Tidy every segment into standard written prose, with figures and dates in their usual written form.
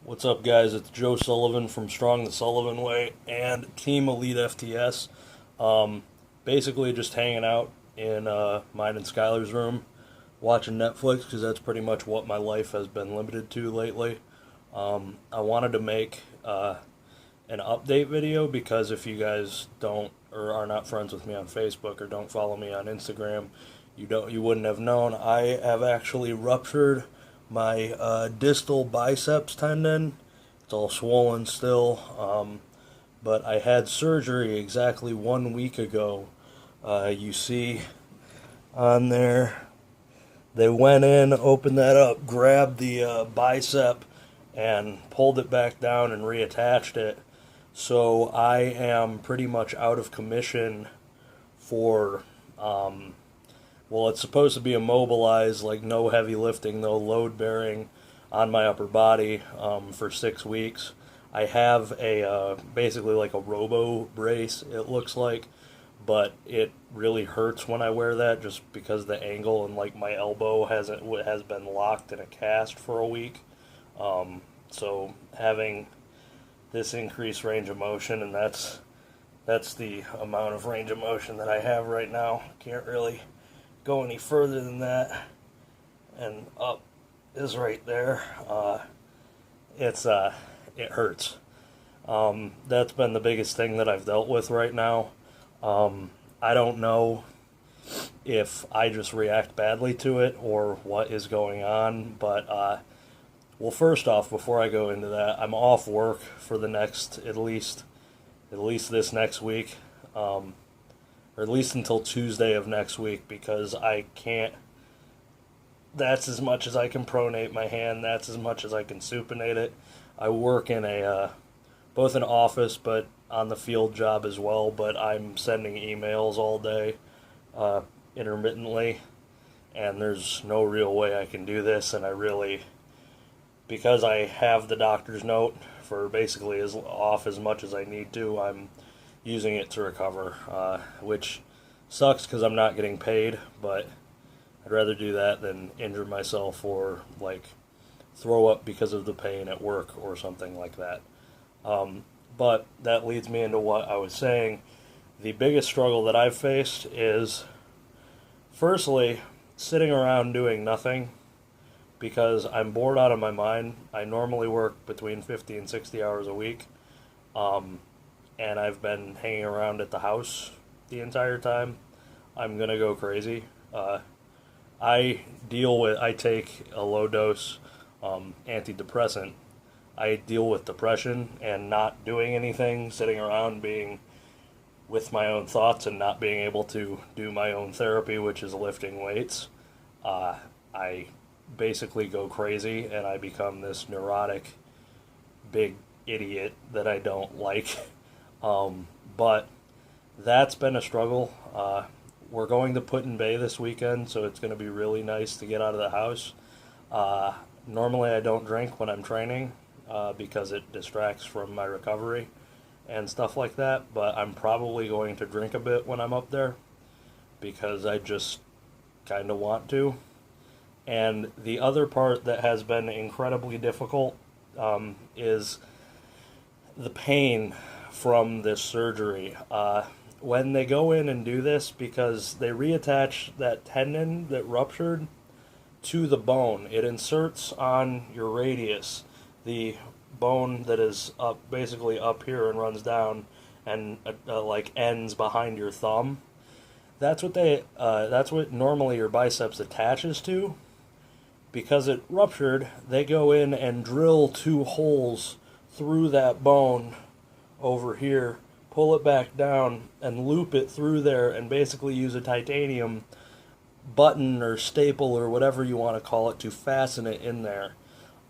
What's up, guys? It's Joe Sullivan from Strong the Sullivan Way and Team Elite FTS. Um, Basically, just hanging out in mine and Skylar's room, watching Netflix because that's pretty much what my life has been limited to lately. I wanted to make an update video because if you guys don't or are not friends with me on Facebook or don't follow me on Instagram, you wouldn't have known. I have actually ruptured my distal biceps tendon. It's all swollen still, but I had surgery exactly 1 week ago. You see on there, they went in, opened that up, grabbed the bicep, and pulled it back down and reattached it. So I am pretty much out of commission for well, it's supposed to be immobilized, like no heavy lifting, no load bearing on my upper body for 6 weeks. I have a basically like a robo brace, it looks like, but it really hurts when I wear that just because the angle and like my elbow has been locked in a cast for a week. So having this increased range of motion, and that's the amount of range of motion that I have right now. Can't really go any further than that, and up is right there. It hurts. That's been the biggest thing that I've dealt with right now. I don't know if I just react badly to it or what is going on, but well, first off, before I go into that, I'm off work for the next at least this next week. Or at least until Tuesday of next week, because I can't. That's as much as I can pronate my hand. That's as much as I can supinate it. I work in a both an office, but on the field job as well. But I'm sending emails all day, intermittently, and there's no real way I can do this. And I really, because I have the doctor's note for basically as off as much as I need to, I'm using it to recover, which sucks because I'm not getting paid, but I'd rather do that than injure myself or like throw up because of the pain at work or something like that. But that leads me into what I was saying. The biggest struggle that I've faced is, firstly, sitting around doing nothing because I'm bored out of my mind. I normally work between 50 and 60 hours a week. And I've been hanging around at the house the entire time. I'm gonna go crazy. I take a low dose antidepressant. I deal with depression and not doing anything, sitting around being with my own thoughts and not being able to do my own therapy, which is lifting weights. I basically go crazy and I become this neurotic big idiot that I don't like. But that's been a struggle. We're going to Put in Bay this weekend, so it's going to be really nice to get out of the house. Normally I don't drink when I'm training because it distracts from my recovery and stuff like that, but I'm probably going to drink a bit when I'm up there because I just kind of want to. And the other part that has been incredibly difficult is the pain from this surgery. When they go in and do this, because they reattach that tendon that ruptured to the bone, it inserts on your radius, the bone that is up, basically up here and runs down and like ends behind your thumb. That's what normally your biceps attaches to. Because it ruptured, they go in and drill 2 holes through that bone over here, pull it back down, and loop it through there, and basically use a titanium button or staple or whatever you want to call it to fasten it in there.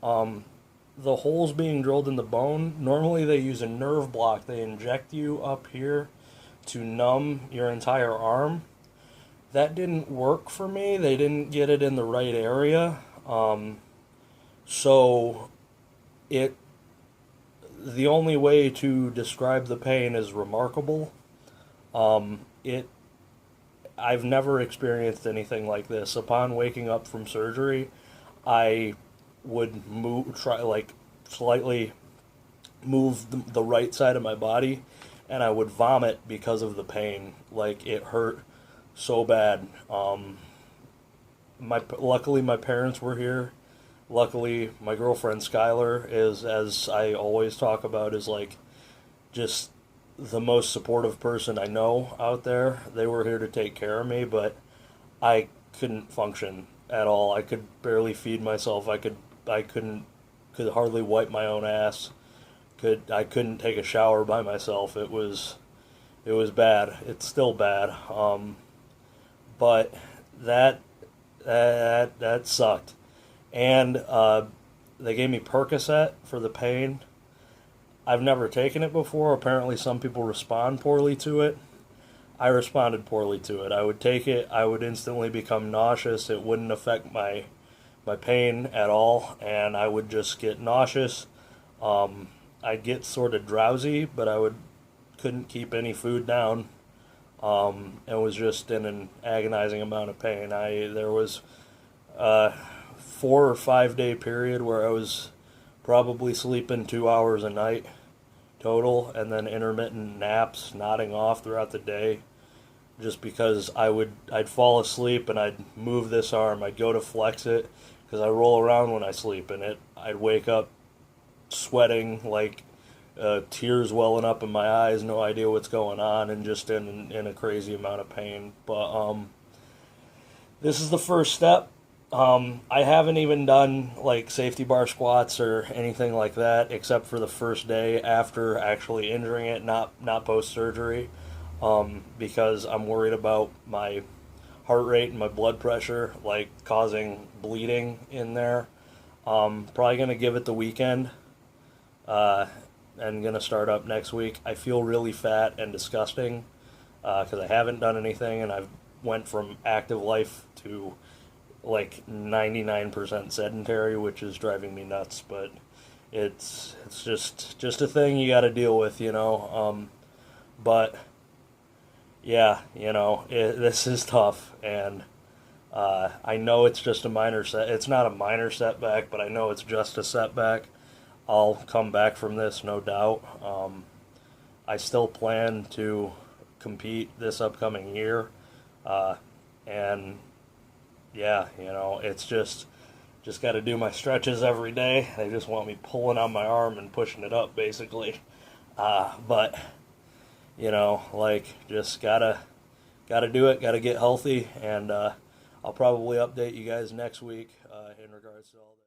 The holes being drilled in the bone, normally they use a nerve block. They inject you up here to numb your entire arm. That didn't work for me. They didn't get it in the right area. So the only way to describe the pain is remarkable. I've never experienced anything like this. Upon waking up from surgery, I would slightly move the right side of my body, and I would vomit because of the pain. Like, it hurt so bad. Luckily my parents were here. Luckily my girlfriend Skylar is, as I always talk about, is like just the most supportive person I know out there. They were here to take care of me, but I couldn't function at all. I could barely feed myself. I could hardly wipe my own ass. I couldn't take a shower by myself. It was bad. It's still bad. But that that sucked. And they gave me Percocet for the pain. I've never taken it before. Apparently, some people respond poorly to it. I responded poorly to it. I would take it, I would instantly become nauseous. It wouldn't affect my pain at all, and I would just get nauseous. I'd get sort of drowsy, but couldn't keep any food down, and was just in an agonizing amount of pain. There was a 4 or 5 day period where I was probably sleeping 2 hours a night total, and then intermittent naps, nodding off throughout the day, just because I'd fall asleep and I'd move this arm, I'd go to flex it because I roll around when I sleep, and I'd wake up sweating, like tears welling up in my eyes, no idea what's going on, and just in a crazy amount of pain. But this is the first step. I haven't even done like safety bar squats or anything like that, except for the first day after actually injuring it, not post surgery, because I'm worried about my heart rate and my blood pressure, like causing bleeding in there. Probably gonna give it the weekend, and gonna start up next week. I feel really fat and disgusting because I haven't done anything, and I've went from active life to like 99% sedentary, which is driving me nuts. But it's just a thing you got to deal with, you know. But yeah, you know, this is tough, and I know it's just a minor set. It's not a minor setback, but I know it's just a setback. I'll come back from this, no doubt. I still plan to compete this upcoming year, and yeah, you know, it's just got to do my stretches every day. They just want me pulling on my arm and pushing it up, basically. But you know, like, just gotta do it. Gotta get healthy, and I'll probably update you guys next week in regards to all that.